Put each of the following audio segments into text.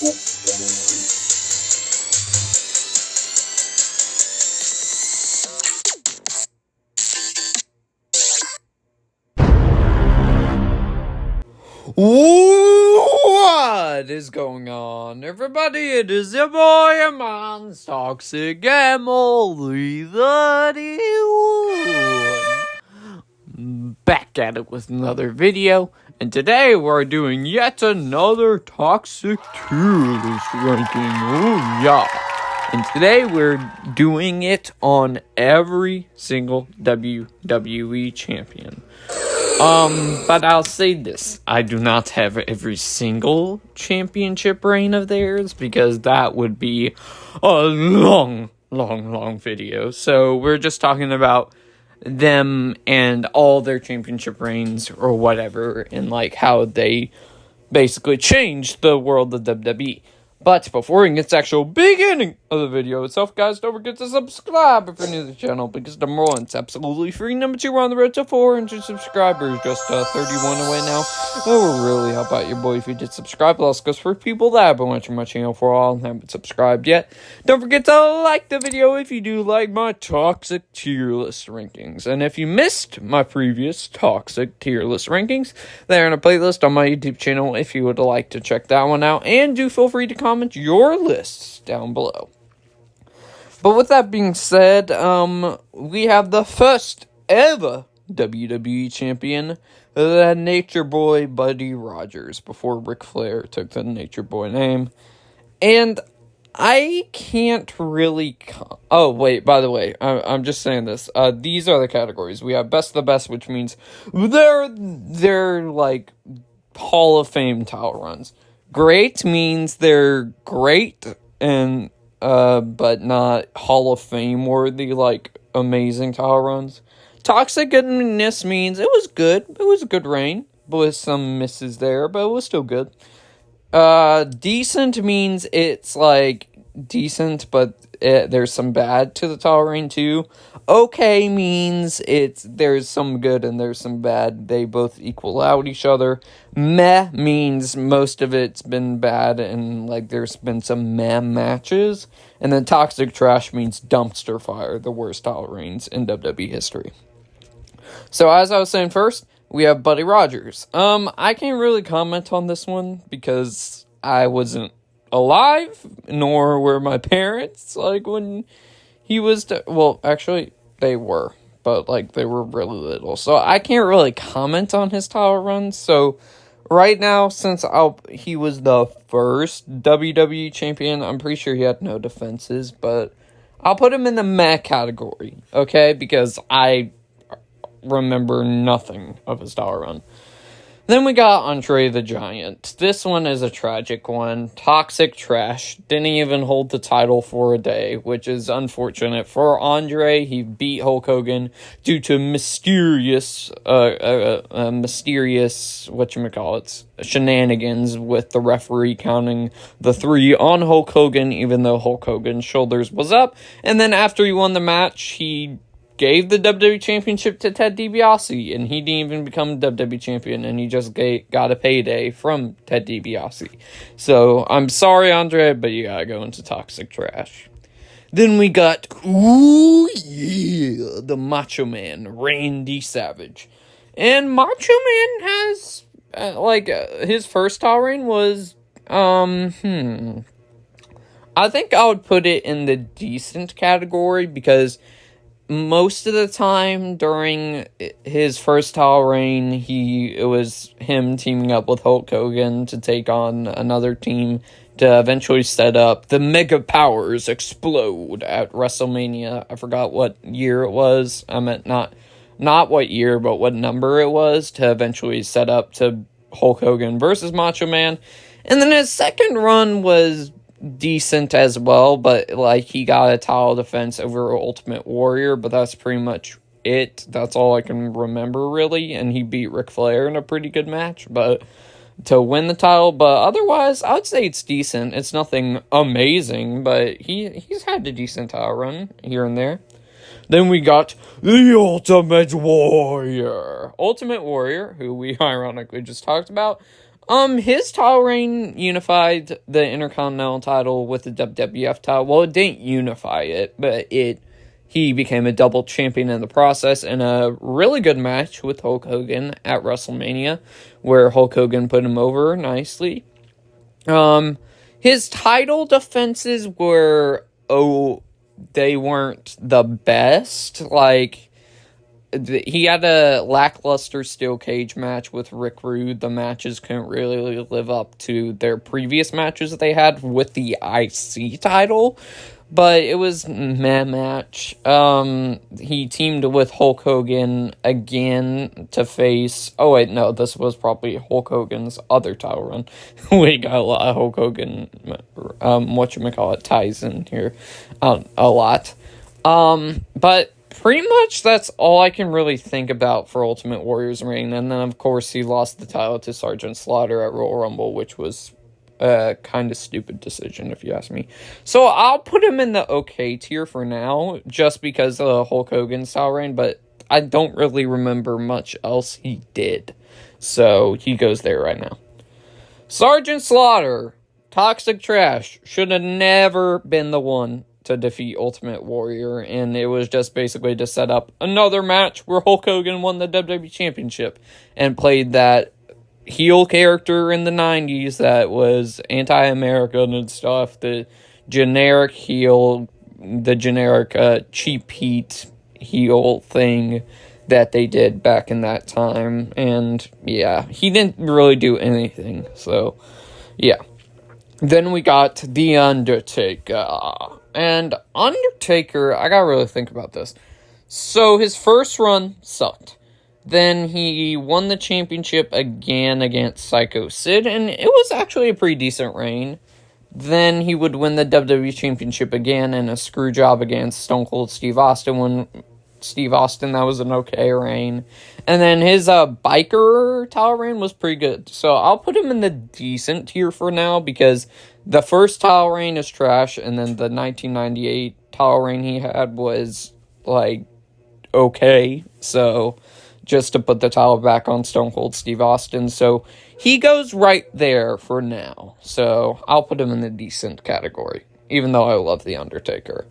What is going on, everybody? It is your boy, Amon's Toxic Emily 31. Back at it with another video, and today we're doing yet another Toxic Tier List ranking. Oh yeah. And today we're doing it on every single WWE champion. But I'll say this, I do not have every single championship reign of theirs, because that would be a long video. So we're just talking about them and all their championship reigns or whatever, and like how they basically changed the world of WWE. But before we get to the actual beginning of the video itself, guys, don't forget to subscribe if you're new to the channel, because number one, it's absolutely free. Number two, we're on the road to 400 subscribers, just 31 away now. It would really help out your boy if you did subscribe. Plus, goes for people that have been watching my channel for a while and haven't subscribed yet. Don't forget to like the video if you do like my Toxic Tier List rankings. And if you missed my previous Toxic Tier List rankings, they're in a playlist on my YouTube channel if you would like to check that one out. And do feel free to comment your lists down below. But with that being said, we have the first ever WWE champion, the Nature Boy Buddy Rogers, before Ric Flair took the Nature Boy name. And I can't really... Oh, wait, by the way, I'm just saying this. These are the categories. We have Best of the Best, which means they're like Hall of Fame title runs. Great means they're great and but not Hall of Fame worthy, like amazing title runs. Toxic goodness means it was good. It was a good reign, but with some misses there, but it was still good. Decent means it's like decent, but there's some bad to the title reign too. Okay means there's some good and there's some bad. They both equal out each other. Meh means most of it's been bad and like there's been some meh matches. And then toxic trash means dumpster fire, the worst title reigns in WWE history. So as I was saying first, we have Buddy Rogers. I can't really comment on this one because I wasn't alive, nor were my parents, like, when he was... well, actually, they were, but, like, they were really little. So I can't really comment on his title runs. So right now, since he was the first WWE champion, I'm pretty sure he had no defenses, but I'll put him in the meh category, okay? Because I remember nothing of his title run. Then we got Andre the Giant. This one is a tragic one. Toxic trash. Didn't even hold the title for a day, which is unfortunate for Andre. He beat Hulk Hogan due to mysterious shenanigans with the referee counting the 3 on Hulk Hogan, even though Hulk Hogan's shoulders was up. And then after he won the match, he gave the WWE Championship to Ted DiBiase, and he didn't even become WWE Champion, and he just got a payday from Ted DiBiase. So, I'm sorry, Andre, but you gotta go into toxic trash. Then we got, the Macho Man, Randy Savage. And Macho Man has, his first title reign was, I think I would put it in the decent category, because most of the time during his first title reign, it was him teaming up with Hulk Hogan to take on another team to eventually set up the Mega Powers Explode at WrestleMania. I forgot what year it was. I meant not what year, but what number it was, to eventually set up to Hulk Hogan versus Macho Man. And then his second run was decent as well, but like he got a title defense over Ultimate Warrior, but that's pretty much it. That's all I can remember really, and he beat Ric Flair in a pretty good match, but to win the title. But otherwise, I would say it's decent. It's nothing amazing, but he's had a decent title run here and there. Then we got the Ultimate Warrior. Ultimate Warrior, who we ironically just talked about. His title reign unified the Intercontinental title with the WWF title. Well, it didn't unify it, but he became a double champion in the process in a really good match with Hulk Hogan at WrestleMania, where Hulk Hogan put him over nicely. His title defenses were, they weren't the best. Like, he had a lackluster steel cage match with Rick Rude. The matches couldn't really live up to their previous matches that they had with the IC title, but it was meh match. He teamed with Hulk Hogan again to face... Oh, wait, no, this was probably Hulk Hogan's other title run. We got a lot of Hulk Hogan, ties in here a lot. But pretty much that's all I can really think about for Ultimate Warrior's reign. And then, of course, he lost the title to Sergeant Slaughter at Royal Rumble, which was a kind of stupid decision, if you ask me. So I'll put him in the okay tier for now, just because of Hulk Hogan's style reign, but I don't really remember much else he did. So he goes there right now. Sergeant Slaughter, toxic trash, should have never been the one to defeat Ultimate Warrior, and it was just basically to set up another match where Hulk Hogan won the WWE Championship and played that heel character in the 90s that was anti-American and stuff, the generic heel, the generic cheap heat heel thing that they did back in that time. And yeah, he didn't really do anything, so yeah. Then we got The Undertaker. And Undertaker, I gotta really think about this. So his first run sucked. Then he won the championship again against Psycho Sid, and it was actually a pretty decent reign. Then he would win the WWE Championship again in a screw job against Stone Cold Steve Austin. When Steve Austin, that was an okay reign. And then his biker title reign was pretty good. So I'll put him in the decent tier for now, because the first title reign is trash, and then the 1998 title reign he had was, like, okay. So just to put the title back on Stone Cold Steve Austin. So he goes right there for now. So I'll put him in the decent category, even though I love The Undertaker.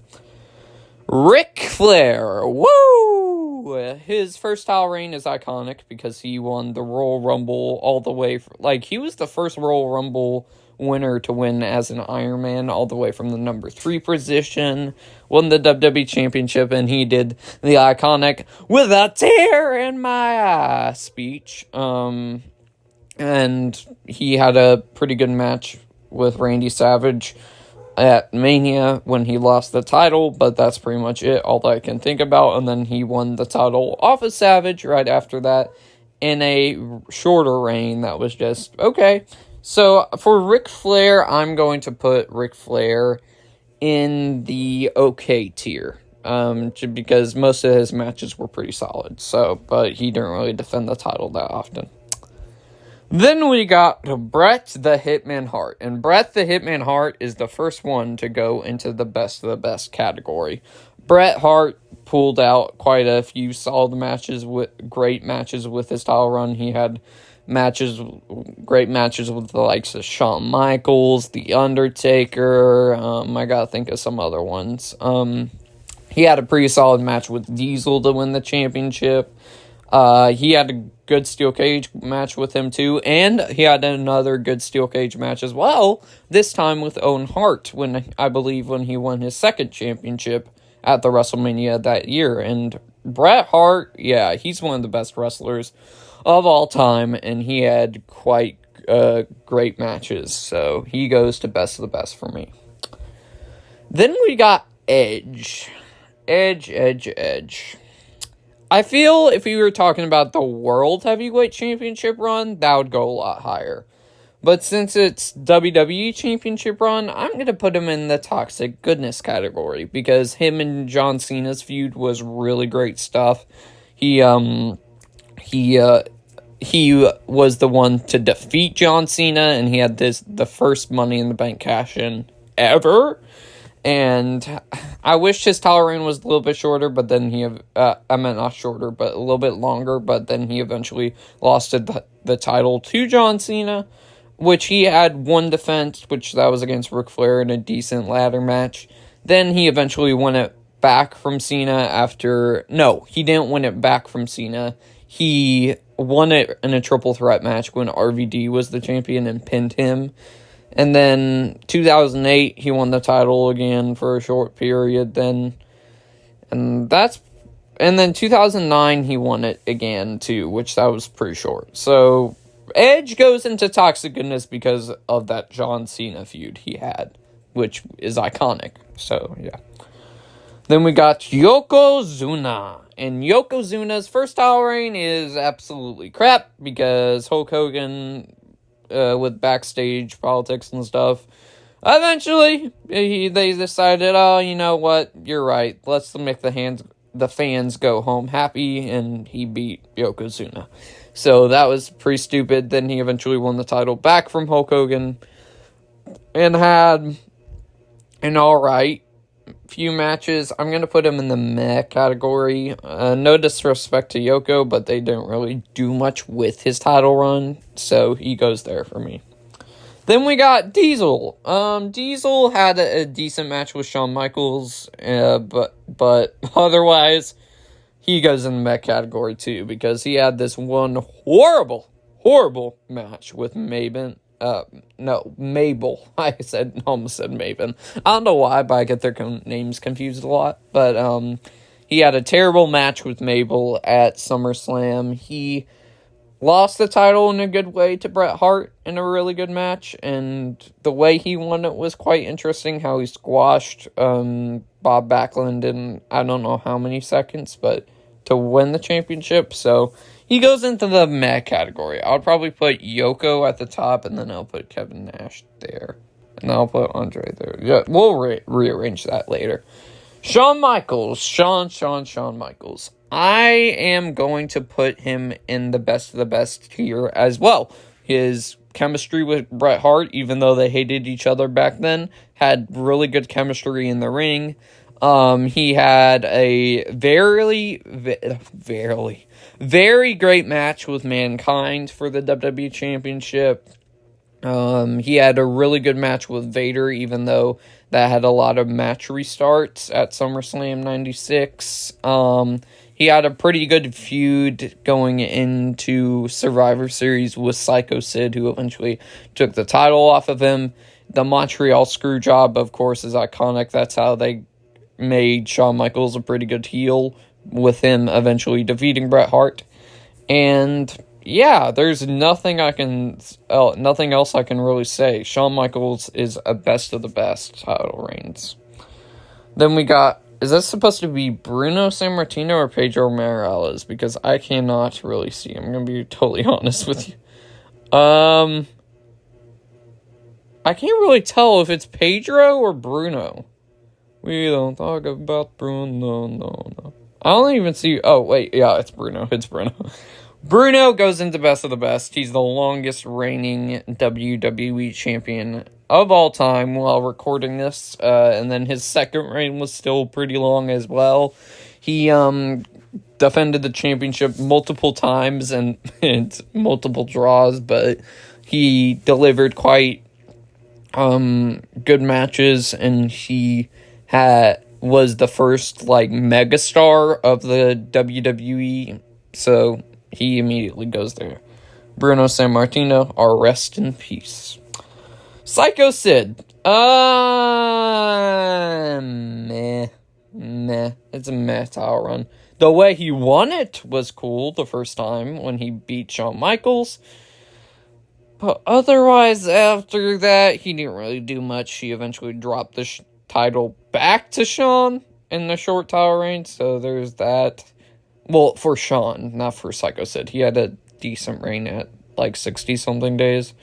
Ric Flair, woo! His first title reign is iconic because he won the Royal Rumble all the way, he was the first Royal Rumble winner to win as an Iron Man all the way from the number 3 position, won the WWE Championship, and he did the iconic "with a tear in my eye" speech. And he had a pretty good match with Randy Savage at Mania when he lost the title, but that's pretty much it, all that I can think about. And then he won the title off of Savage right after that in a shorter reign that was just okay. So for Ric Flair, I'm going to put Ric Flair in the okay tier, because most of his matches were pretty solid. So, but he didn't really defend the title that often. Then we got Bret the Hitman Hart. And Bret the Hitman Hart is the first one to go into the best of the best category. Bret Hart pulled out quite a few solid matches, great matches with his title run. He had great matches with the likes of Shawn Michaels, The Undertaker. I gotta think of some other ones. He had a pretty solid match with Diesel to win the championship. He had a good steel cage match with him too, and he had another good steel cage match as well, this time with Owen Hart, when he won his second championship at the WrestleMania that year. And Bret Hart, yeah, he's one of the best wrestlers of all time, and he had quite great matches, so he goes to best of the best for me. Then we got Edge. Edge. I feel if we were talking about the World Heavyweight Championship run, that would go a lot higher. But since it's WWE Championship run, I'm going to put him in the toxic goodness category, because him and John Cena's feud was really great stuff. He was the one to defeat John Cena, and he had the first Money in the Bank cash-in ever. And I wish his title reign was a little bit shorter, but then not shorter, but a little bit longer, but then he eventually lost it the title to John Cena, which he had one defense, which that was against Ric Flair in a decent ladder match. Then he eventually won it back from Cena after... No, he didn't win it back from Cena. He won it in a triple threat match when RVD was the champion and pinned him. And then 2008, he won the title again for a short period then. And then 2009, he won it again too, which that was pretty short. So Edge goes into Toxic Goodness because of that John Cena feud he had, which is iconic. So, yeah. Then we got Yokozuna. And Yokozuna's first title reign is absolutely crap because Hulk Hogan, with backstage politics and stuff, eventually they decided, oh, you know what, you're right. Let's make the fans go home happy, and he beat Yokozuna. So that was pretty stupid. Then he eventually won the title back from Hulk Hogan and had an alright few matches. I'm going to put him in the meh category. No disrespect to Yoko, but they didn't really do much with his title run, so he goes there for me. Then we got Diesel. Diesel had a decent match with Shawn Michaels, but otherwise, he goes in the meh category too, because he had this one horrible match with Mabel. I almost said Maven. I don't know why, but I get their names confused a lot. But he had a terrible match with Mabel at SummerSlam. He lost the title in a good way to Bret Hart in a really good match, and the way he won it was quite interesting, how he squashed Bob Backlund in I don't know how many seconds, but to win the championship. So he goes into the meh category. I'll probably put Yoko at the top, and then I'll put Kevin Nash there. And I'll put Andre there. Yeah, we'll rearrange that later. Shawn Michaels. Shawn Michaels. I am going to put him in the best of the best here as well. His chemistry with Bret Hart, even though they hated each other back then, had really good chemistry in the ring. He had a very great match with Mankind for the WWE Championship. He had a really good match with Vader, even though that had a lot of match restarts at SummerSlam 96. He had a pretty good feud going into Survivor Series with Psycho Sid, who eventually took the title off of him. The Montreal Screwjob, of course, is iconic. That's how they made Shawn Michaels a pretty good heel, with him eventually defeating Bret Hart. And yeah, there's nothing else I can really say. Shawn Michaels is a best of the best title reigns. Then we got, is this supposed to be Bruno Sammartino or Pedro Morales? Because I cannot really see. I'm going to be totally honest with you. I can't really tell if it's Pedro or Bruno. We don't talk about Bruno, no. I don't even see... Oh, wait, yeah, it's Bruno. Bruno goes into best of the best. He's the longest reigning WWE champion of all time while recording this. And then his second reign was still pretty long as well. He defended the championship multiple times and multiple draws, but he delivered quite good matches, and he was the first megastar of the WWE, so he immediately goes there. Bruno Sammartino, our rest in peace. Psycho Sid. Meh. It's a meh title run. The way he won it was cool the first time when he beat Shawn Michaels. But otherwise, after that, he didn't really do much. He eventually dropped the title back to Shawn in the short title reign, so there's that. Well, for Shawn, not for Psycho Sid. He had a decent reign at 60-something days.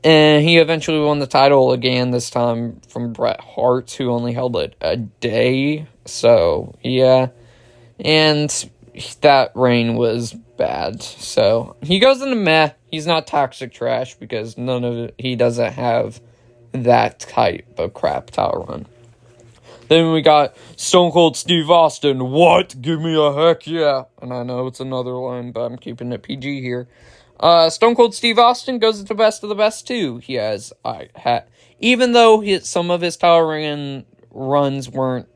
And he eventually won the title again, this time from Bret Hart, who only held it a day. So, yeah. And that reign was bad. So, he goes into meh. He's not toxic trash because he doesn't have that type of crap title run. Then we got Stone Cold Steve Austin. What? Give me a heck yeah. And I know it's another line, but I'm keeping it PG here. Stone Cold Steve Austin goes to best of the best too. He has, even though some of his title runs weren't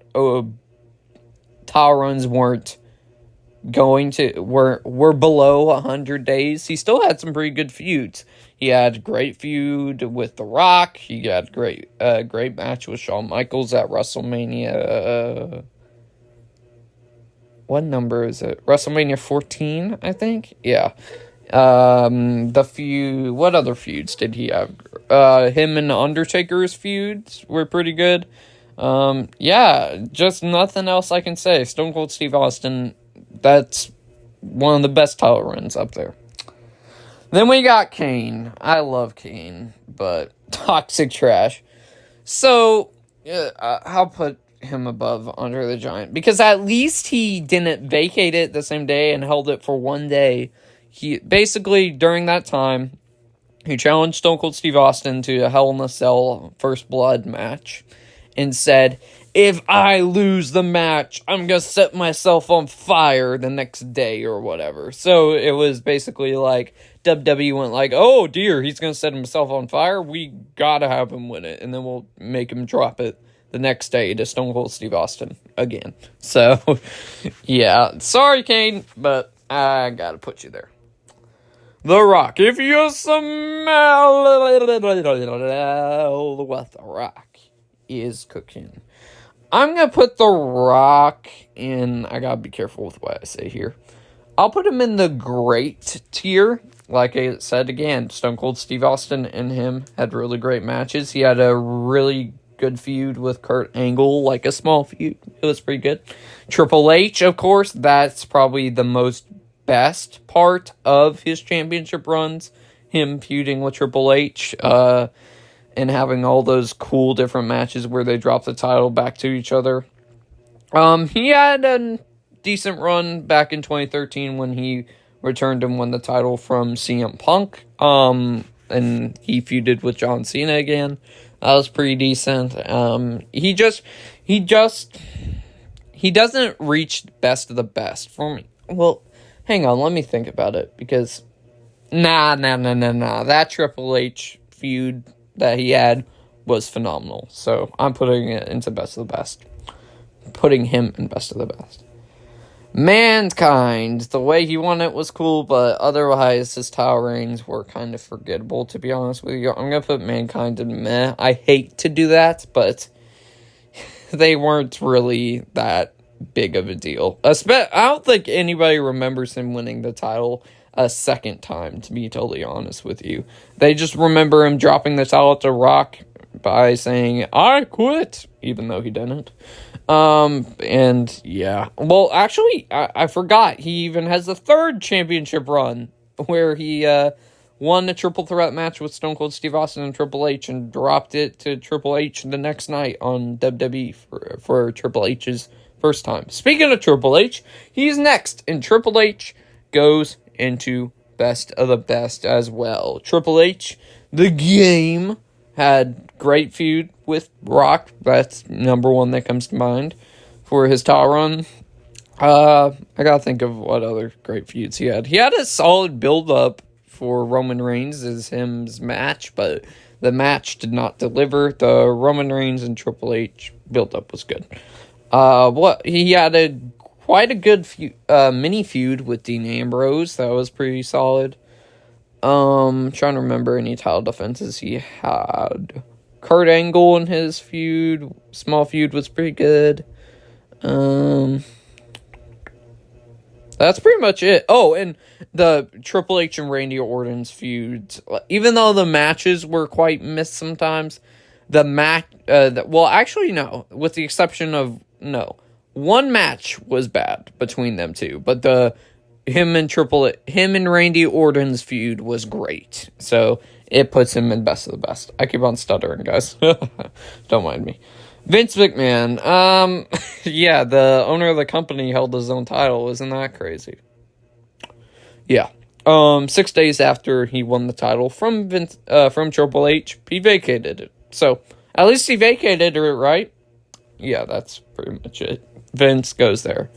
were below 100 days, he still had some pretty good feuds. He had a great feud with The Rock. He had a great match with Shawn Michaels at WrestleMania. What number is it? WrestleMania 14, I think. Yeah. What other feuds did he have? Him and Undertaker's feuds were pretty good. Yeah, just nothing else I can say. Stone Cold Steve Austin, that's one of the best title runs up there. Then we got Kane. I love Kane, but toxic trash. So, I'll put him above Andre the Giant, because at least he didn't vacate it the same day and held it for one day. He basically, during that time, he challenged Stone Cold Steve Austin to a Hell in a Cell First Blood match and said, if I lose the match, I'm going to set myself on fire the next day or whatever. So it was basically like WWE went like, oh dear, he's going to set himself on fire. We got to have him win it. And then we'll make him drop it the next day to Stone Cold Steve Austin again. So, yeah. Sorry, Kane, but I got to put you there. The Rock. If you smell what The Rock is cooking. I'm going to put The Rock in, I got to be careful with what I say here. I'll put him in the great tier. Like I said again, Stone Cold Steve Austin and him had really great matches. He had a really good feud with Kurt Angle, like a small feud. It was pretty good. Triple H, of course, that's probably the best part of his championship runs. Him feuding with Triple H, and having all those cool different matches where they drop the title back to each other. He had a decent run back in 2013 when he returned and won the title from CM Punk. And he feuded with John Cena again. That was pretty decent. He doesn't reach best of the best for me. Well, hang on, let me think about it, because nah. That Triple H feud that he had was phenomenal. So I'm putting it into best of the best. Putting him in best of the best. Mankind, the way he won it was cool, but otherwise his title reigns were kind of forgettable, to be honest with you. I'm going to put Mankind in meh. I hate to do that, but they weren't really that big of a deal. I don't think anybody remembers him winning the title a second time, to be totally honest with you. They just remember him dropping the title to Rock by saying, I quit, even though he didn't. And yeah. Well, actually, I forgot. He even has a third championship run where he won a triple threat match with Stone Cold Steve Austin and Triple H and dropped it to Triple H the next night on WWE for Triple H's first time. Speaking of Triple H, he's next, and Triple H goes into best of the best as well. Triple H, the game, had great feud with Rock. That's number one that comes to mind for his title run. I gotta think of what other great feuds he had. He had a solid build-up for Roman Reigns as his match, but the match did not deliver. The Roman Reigns and Triple H build-up was good. He had quite a good mini feud with Dean Ambrose. That was pretty solid. Trying to remember any title defenses he had. Kurt Angle in his small feud was pretty good. That's pretty much it. Oh, and the Triple H and Randy Orton's feuds, even though the matches were quite missed sometimes, actually no, with the exception of, no, one match was bad between them two, but him and Randy Orton's feud was great. So it puts him in best of the best. I keep on stuttering, guys. Don't mind me. Vince McMahon. Yeah, the owner of the company held his own title. Isn't that crazy? Yeah. 6 days after he won the title from Triple H, he vacated it. So at least he vacated it, right? Yeah, that's pretty much it. Vince goes there.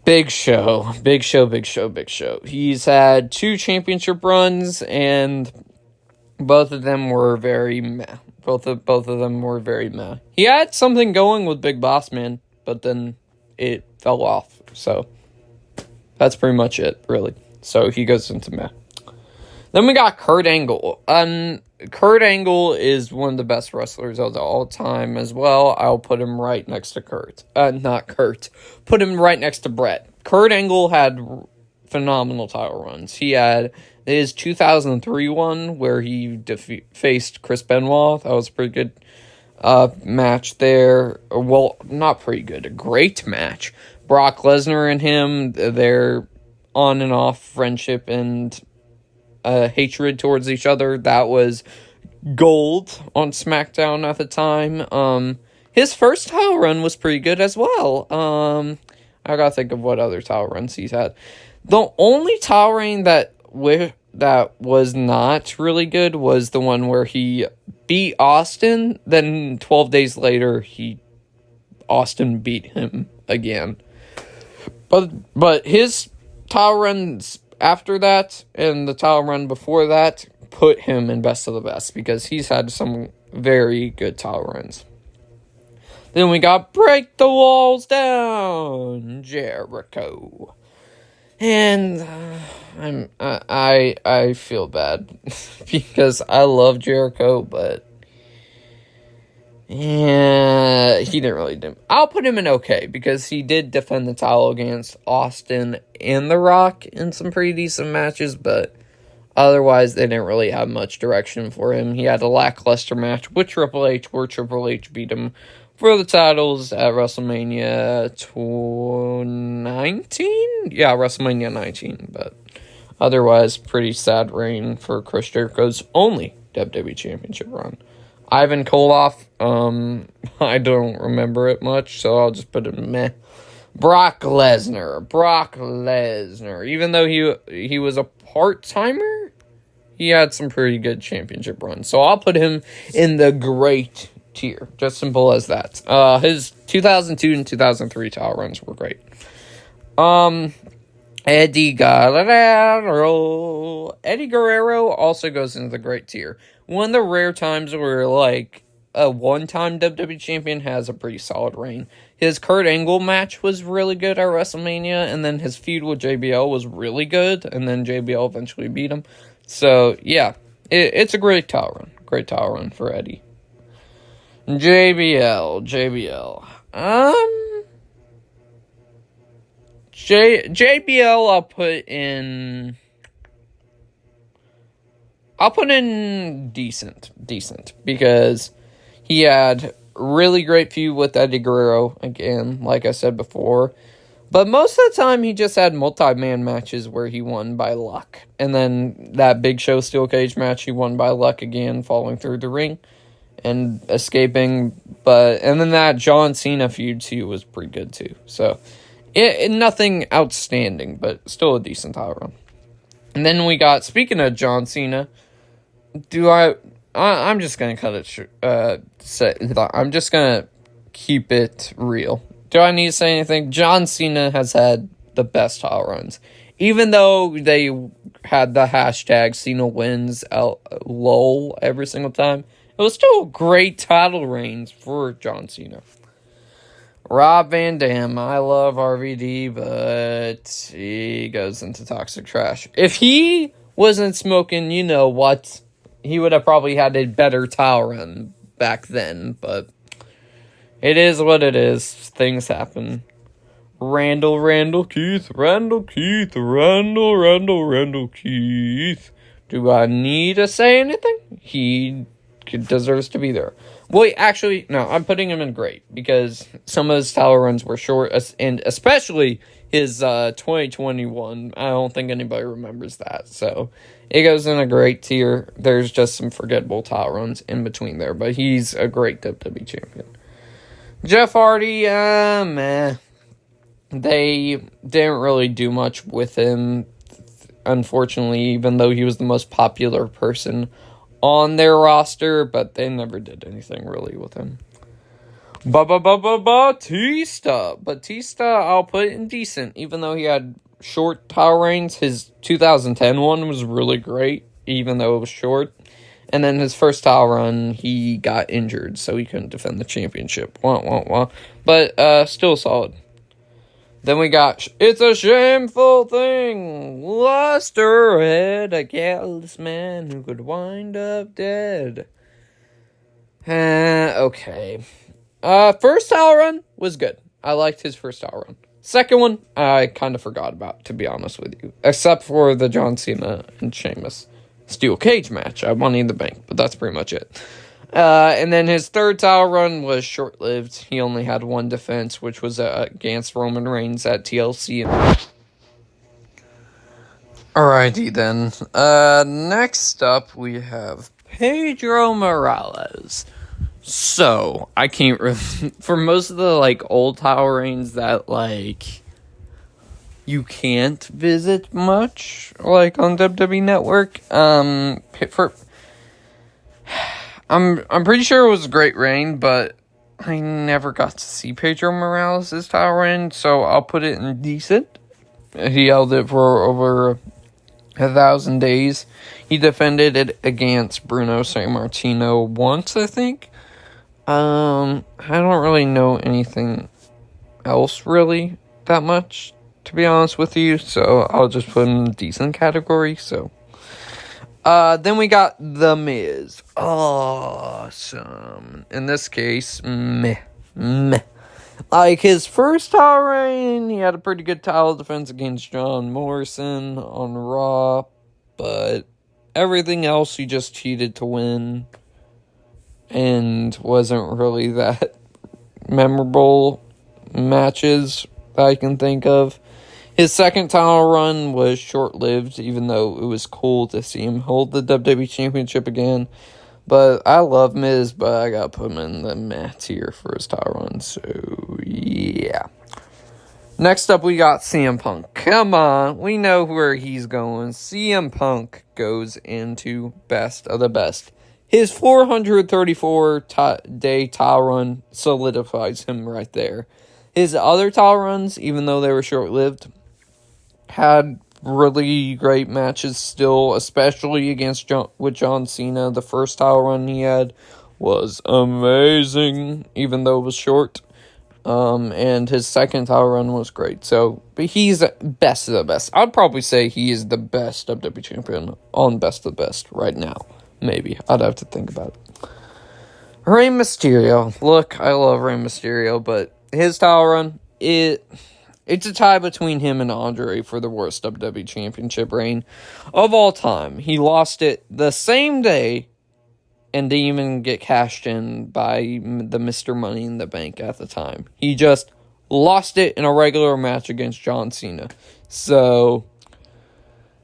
Big Show. Big Show, Big Show, Big Show. He's had 2 championship runs, and both of them were very meh. Both of them were very meh. He had something going with Big Boss Man, but then it fell off. So that's pretty much it, really. So he goes into meh. Then we got Kurt Angle. Kurt Angle is one of the best wrestlers of all time as well. I'll put him right next to Kurt. Not Kurt. Put him right next to Brett. Kurt Angle had phenomenal title runs. He had his 2003 one where he faced Chris Benoit. That was a pretty good match there. Well, not pretty good. A great match. Brock Lesnar and him, their on and off friendship and hatred towards each other, that was gold on SmackDown at the time. His first title run was pretty good as well. I gotta think of what other title runs he's had. The only title reign that was not really good was the one where he beat Austin, then 12 days later Austin beat him again. But his title runs after that, and the title run before that, put him in best of the best, because he's had some very good title runs. Then we got Break the Walls Down, Jericho. And I feel bad, because I love Jericho, but yeah, he didn't really do. I'll put him in okay, because he did defend the title against Austin and The Rock in some pretty decent matches, but otherwise they didn't really have much direction for him. He had a lackluster match with Triple H, where Triple H beat him for the titles at WrestleMania 19? Yeah, WrestleMania 19, but otherwise pretty sad reign for Chris Jericho's only WWE Championship run. Ivan Koloff, I don't remember it much, so I'll just put it in meh. Brock Lesnar. Even though he was a part-timer, he had some pretty good championship runs. So I'll put him in the great tier. Just simple as that. His 2002 and 2003 title runs were great. Eddie Guerrero also goes into the great tier. One of the rare times where, like, a one-time WWE champion has a pretty solid reign. His Kurt Angle match was really good at WrestleMania, and then his feud with JBL was really good, and then JBL eventually beat him. So, yeah, it's a great title run. Great title run for Eddie. JBL. JBL I'll put in decent, because he had really great feud with Eddie Guerrero, again, like I said before. But most of the time, he just had multi-man matches where he won by luck. And then that Big Show Steel Cage match, he won by luck again, falling through the ring and escaping. And then that John Cena feud, too, was pretty good, too. So, nothing outstanding, but still a decent title run. And then we got, speaking of John Cena, I'm just going to cut it I'm just going to keep it real. Do I need to say anything? John Cena has had the best title runs. Even though they had the hashtag Cena wins LOL every single time, it was still a great title reigns for John Cena. Rob Van Dam, I love RVD, but he goes into toxic trash. If he wasn't smoking, you know what, he would have probably had a better title run back then, but it is what it is. Things happen. Randall Keith. Do I need to say anything? He deserves to be there. Well, actually, no, I'm putting him in great, because some of his title runs were short, and especially his 2021. I don't think anybody remembers that, so it goes in a great tier. There's just some forgettable title runs in between there, but he's a great WWE champion. Jeff Hardy, meh. They didn't really do much with him, unfortunately, even though he was the most popular person on their roster, but they never did anything really with him. Batista. Batista, I'll put in decent, even though he had short title reigns. His 2010 one was really great, even though it was short. And then his first title run, he got injured, so he couldn't defend the championship. Wah, wah, wah. But still solid. Then we got It's a Shameful Thing. Lusterhead, a careless man who could wind up dead. Okay. First title run was good. I liked his first title run. Second one, I kind of forgot about, to be honest with you. Except for the John Cena and Sheamus steel cage match at Money in the Bank, but that's pretty much it. And then his third title run was short-lived. He only had one defense, which was against Roman Reigns at TLC. Alrighty then. Next up, we have Pedro Morales. So, I can't really... For most of the, old title reigns that, you can't visit much, on WWE Network, I'm pretty sure it was a great reign, but I never got to see Pedro Morales' title reign, so I'll put it in decent. He held it for over 1,000 days. He defended it against Bruno Sammartino once, I think. I don't really know anything else really that much, to be honest with you, so I'll just put him in the decent category, so. Then we got The Miz. Awesome. In this case, meh. Like, his first title reign, he had a pretty good title defense against John Morrison on Raw, but everything else he just cheated to win, and wasn't really that memorable matches that I can think of. His second title run was short-lived, even though it was cool to see him hold the WWE Championship again. But I love Miz, but I gotta put him in the meh tier for his title run, so yeah. Next up, we got CM Punk. Come on, we know where he's going. CM Punk goes into best of the best. His 434-day title run solidifies him right there. His other title runs, even though they were short-lived, had really great matches still, especially with John Cena. The first title run he had was amazing, even though it was short. And his second title run was great. So, but he's best of the best. I'd probably say he is the best WWE champion on best of the best right now. Maybe. I'd have to think about it. Rey Mysterio. Look, I love Rey Mysterio, but his title run, it's a tie between him and Andre for the worst WWE Championship reign of all time. He lost it the same day and didn't even get cashed in by the Mr. Money in the Bank at the time. He just lost it in a regular match against John Cena. So,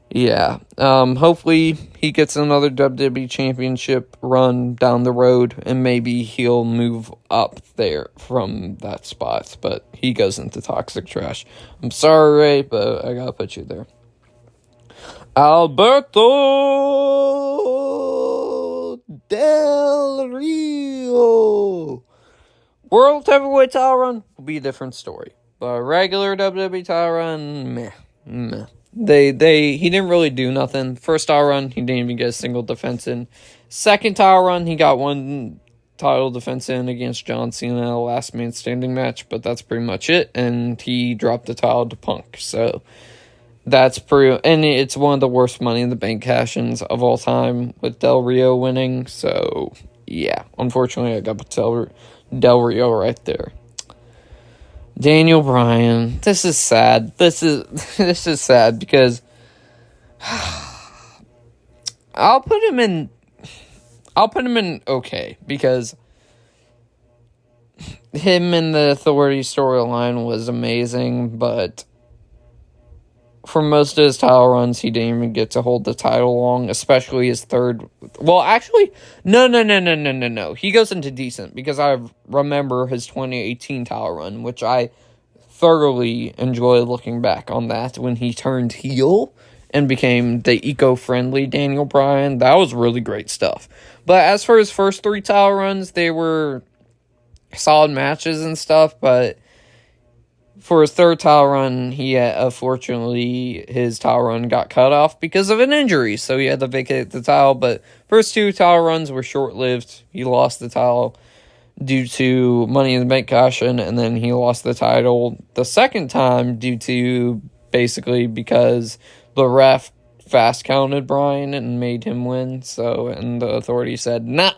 yeah. Hopefully he gets another WWE Championship run down the road, and maybe he'll move up there from that spot, but he goes into toxic trash. I'm sorry, Ray, but I gotta put you there. Alberto Del Rio. World Heavyweight title run will be a different story, but regular WWE title run, meh. He didn't really do nothing. First title run, he didn't even get a single defense in. Second title run, he got one title defense in against John Cena, last man standing match, but that's pretty much it, and he dropped the title to Punk, so that's and it's one of the worst Money in the Bank cash-ins of all time, with Del Rio winning, so yeah, unfortunately I got to put Del Rio right there. Daniel Bryan, this is sad. This is sad because I'll put him in okay, because him and the Authority storyline was amazing, but for most of his title runs, he didn't even get to hold the title long, especially his third. Well, actually, no. He goes into decent, because I remember his 2018 title run, which I thoroughly enjoy looking back on that, when he turned heel and became the eco-friendly Daniel Bryan. That was really great stuff. But as for his first three title runs, they were solid matches and stuff, but for his third title run, unfortunately, his title run got cut off because of an injury, so he had to vacate the title, but first two title runs were short-lived. He lost the title due to Money in the Bank cash-in, and then he lost the title the second time due to basically because the ref fast-counted Bryan and made him win, and the authority said, not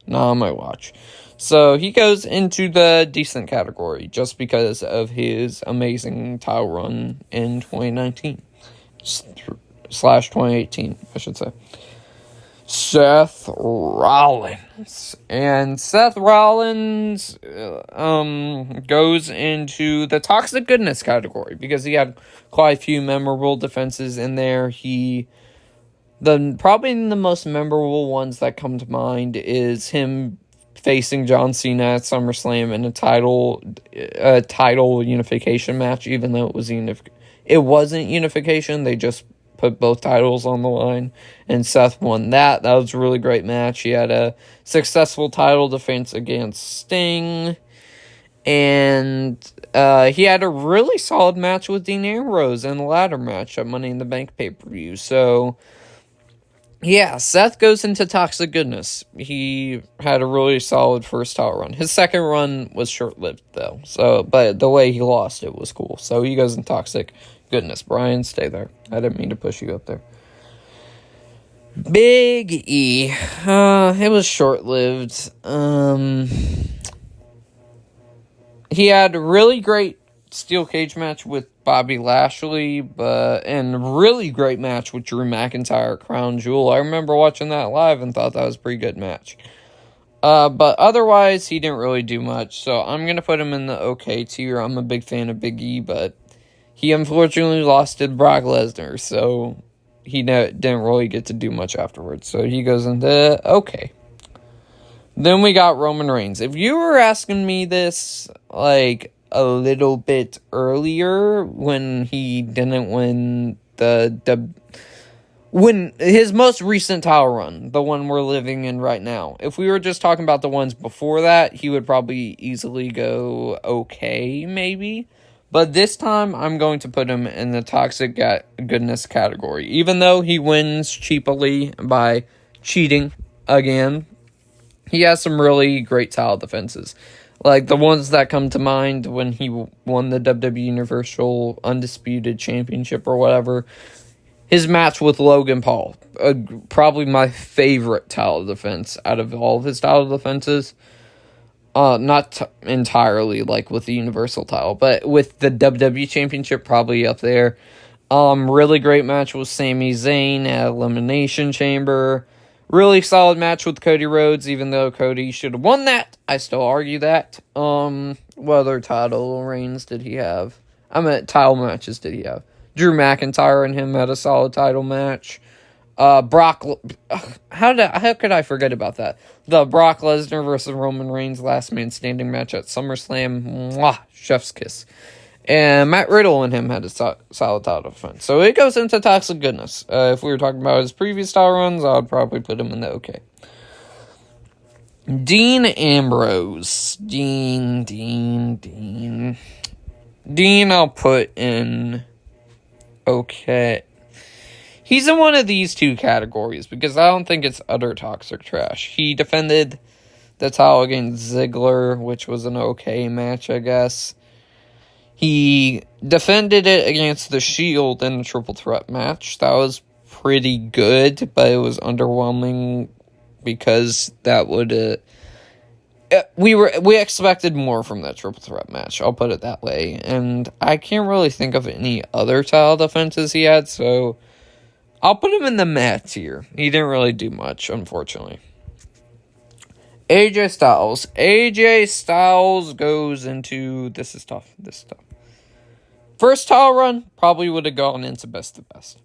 on my watch. So he goes into the decent category just because of his amazing title run in 2019/2018, I should say. Seth Rollins. And Seth Rollins goes into the toxic goodness category because he had quite a few memorable defenses in there. Probably the most memorable ones that come to mind is him facing John Cena at SummerSlam in a title unification match, even though it wasn't unification. They just put both titles on the line, and Seth won that. That was a really great match. He had a successful title defense against Sting, and he had a really solid match with Dean Ambrose in the ladder match at Money in the Bank pay-per-view. So yeah, Seth goes into toxic goodness. He had a really solid first title run. His second run was short-lived, though. But the way he lost it was cool. So he goes in toxic goodness. Bryan, stay there. I didn't mean to push you up there. Big E. It was short-lived. He had a really great steel cage match with Bobby Lashley, and really great match with Drew McIntyre, Crown Jewel. I remember watching that live and thought that was a pretty good match. But otherwise, he didn't really do much, so I'm going to put him in the okay tier. I'm a big fan of Big E, but he unfortunately lost to Brock Lesnar, so he didn't really get to do much afterwards. So he goes into okay. Then we got Roman Reigns. If you were asking me this, a little bit earlier when he didn't win when his most recent title run, the one we're living in right now. If we were just talking about the ones before that, he would probably easily go okay, maybe. But this time, I'm going to put him in the toxic goodness category. Even though he wins cheaply by cheating again, he has some really great title defenses. Like the ones that come to mind when he won the WWE Universal Undisputed Championship or whatever. His match with Logan Paul. Probably my favorite title defense out of all of his title defenses. Not entirely like with the Universal title, but with the WWE Championship probably up there. Really great match with Sami Zayn at Elimination Chamber. Really solid match with Cody Rhodes, even though Cody should have won that. I still argue that. What other title reigns did he have? Title matches did he have? Drew McIntyre and him had a solid title match. How could I forget about that? The Brock Lesnar versus Roman Reigns last man standing match at SummerSlam. Mwah, chef's kiss. And Matt Riddle and him had a solid title defense. So it goes into toxic goodness. If we were talking about his previous title runs, I would probably put him in the okay. Dean Ambrose. Dean, I'll put in okay. He's in one of these two categories because I don't think it's utter toxic trash. He defended the title against Ziggler, which was an okay match, I guess. He defended it against The Shield in a triple threat match. That was pretty good, but it was underwhelming because that would we expected more from that triple threat match. I'll put it that way. And I can't really think of any other title defenses he had, so I'll put him in the meh tier. He didn't really do much, unfortunately. AJ Styles. AJ Styles goes into this is tough. First title run, probably would have gone into best of best.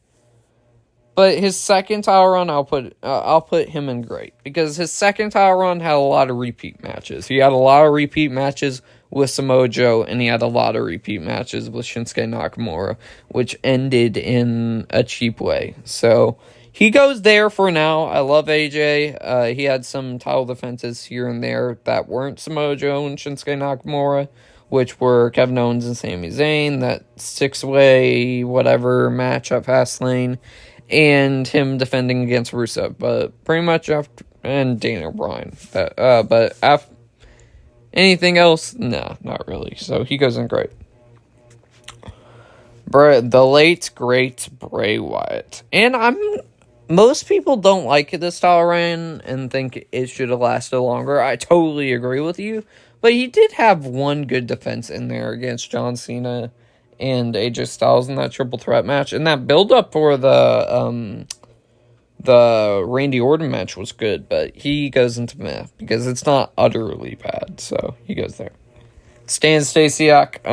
But his second title run, I'll put him in great. Because his second title run had a lot of repeat matches. He had a lot of repeat matches with Samoa Joe, and he had a lot of repeat matches with Shinsuke Nakamura, which ended in a cheap way. So he goes there for now. I love AJ. He had some title defenses here and there that weren't Samoa Joe and Shinsuke Nakamura, which were Kevin Owens and Sami Zayn, that 6-way whatever match at Fastlane, and him defending against Rusev. But pretty much after, and Daniel Bryan. But after anything else, no, not really. So he goes in great. The late great Bray Wyatt, and most people don't like this style reign and think it should have lasted longer. I totally agree with you. But he did have one good defense in there against John Cena and AJ Styles in that triple threat match. And that build-up for the Randy Orton match was good. But he goes into meh because it's not utterly bad. So he goes there. Stan Stasiak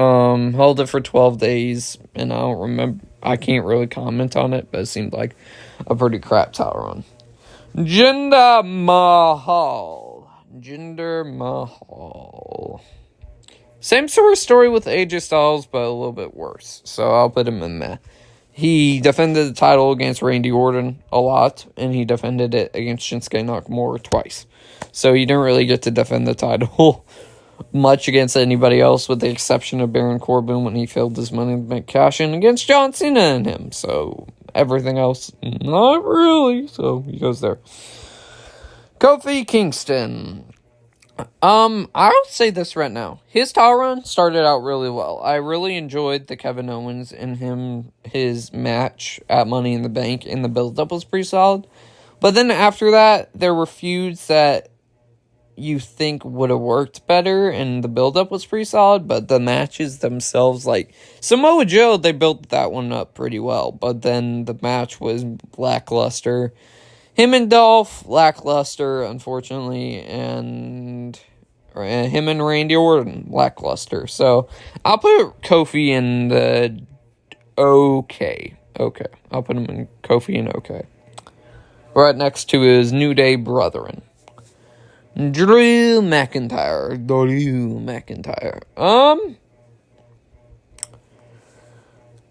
held it for 12 days. And I don't remember. I can't really comment on it. But it seemed like a pretty crap title run. Jinder Mahal. Same sort of story with AJ Styles, but a little bit worse. So I'll put him in there. He defended the title against Randy Orton a lot, and he defended it against Shinsuke Nakamura twice. So he didn't really get to defend the title much against anybody else, with the exception of Baron Corbin when he failed his Money in the Bank cash-in against John Cena and him. So everything else, not really. So he goes there. Kofi Kingston. I'll say this right now. His title run started out really well. I really enjoyed the Kevin Owens and his match at Money in the Bank, and the build-up was pretty solid. But then after that, there were feuds that you think would have worked better, and the build-up was pretty solid, but the matches themselves, like Samoa Joe, they built that one up pretty well, but then the match was lackluster. Him and Dolph, lackluster, unfortunately, and him and Randy Orton, lackluster. So I'll put Kofi in the okay. I'll put him in Kofi in okay. Right next to his New Day brethren. Drew McIntyre.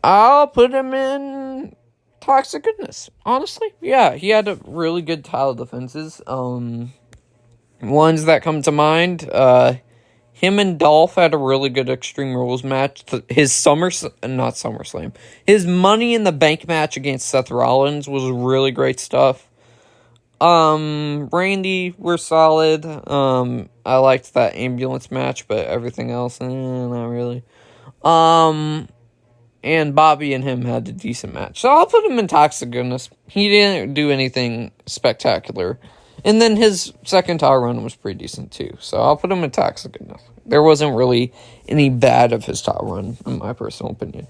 I'll put him in Toxic Goodness. Honestly, yeah, he had a really good title defenses. Ones that come to mind, him and Dolph had a really good Extreme Rules match. His his Money in the Bank match against Seth Rollins was really great stuff. Randy were solid. I liked that ambulance match, but everything else, not really. And Bobby and him had a decent match. So I'll put him in Toxic Goodness. He didn't do anything spectacular. And then his second title run was pretty decent too. So I'll put him in Toxic Goodness. There wasn't really any bad of his title run, in my personal opinion.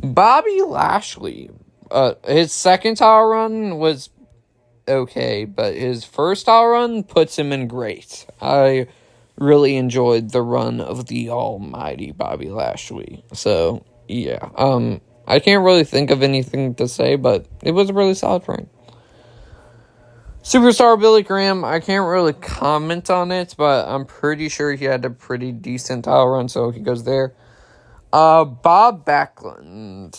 Bobby Lashley, his second title run was okay, but his first title run puts him in great. I really enjoyed the run of the almighty Bobby Lashley. So yeah, I can't really think of anything to say, but it was a really solid run. Superstar Billy Graham, I can't really comment on it, but I'm pretty sure he had a pretty decent title run, so he goes there. Bob Backlund,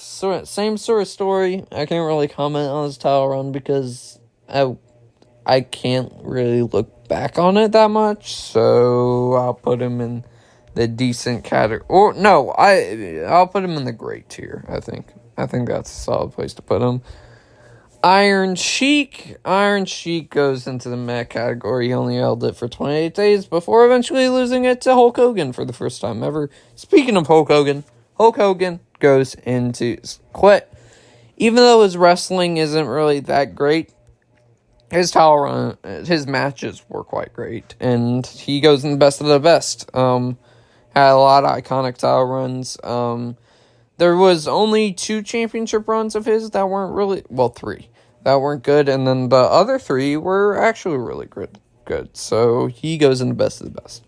same sort of story. I can't really comment on his title run because I can't really look back on it that much, so I'll put him in the decent category. Or no, I'll put him in the great tier. I think that's a solid place to put him. Iron Sheik goes into the meh category. He only held it for 28 days before eventually losing it to Hulk Hogan for the first time ever. Speaking of Hulk Hogan goes into quit. Even though his wrestling isn't really that great, his title run, his matches were quite great, and he goes in the best of the best. Had a lot of iconic title runs. There was only 2 championship runs of his that weren't really, 3 that weren't good, and then the other 3 were actually really good. So he goes in the best of the best.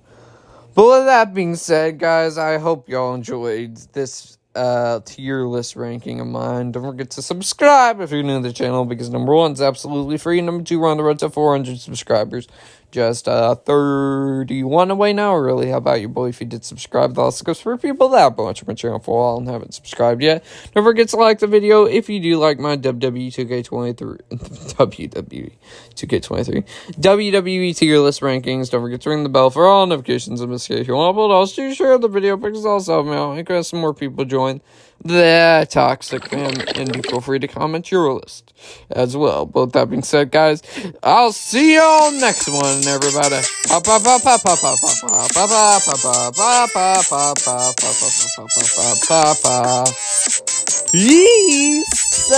But with that being said, guys, I hope y'all enjoyed this tier list ranking of mine. Don't forget to subscribe if you're new to the channel, because number 1 is absolutely free, number 2, we're on the road to 400 subscribers. just 31 away now. Really, how about you, boy? If you did subscribe, that also goes for people that have watched my channel for a while and haven't subscribed yet. Don't forget to like the video if you do like my WWE 2K23 tier list rankings. Don't forget to ring the bell for all notifications and messages if you want. But also share the video because I'll help me out and get some more people join the Toxic Fan, and feel free to comment your list as well. But that being said, guys, I'll see y'all next one, everybody. Peace.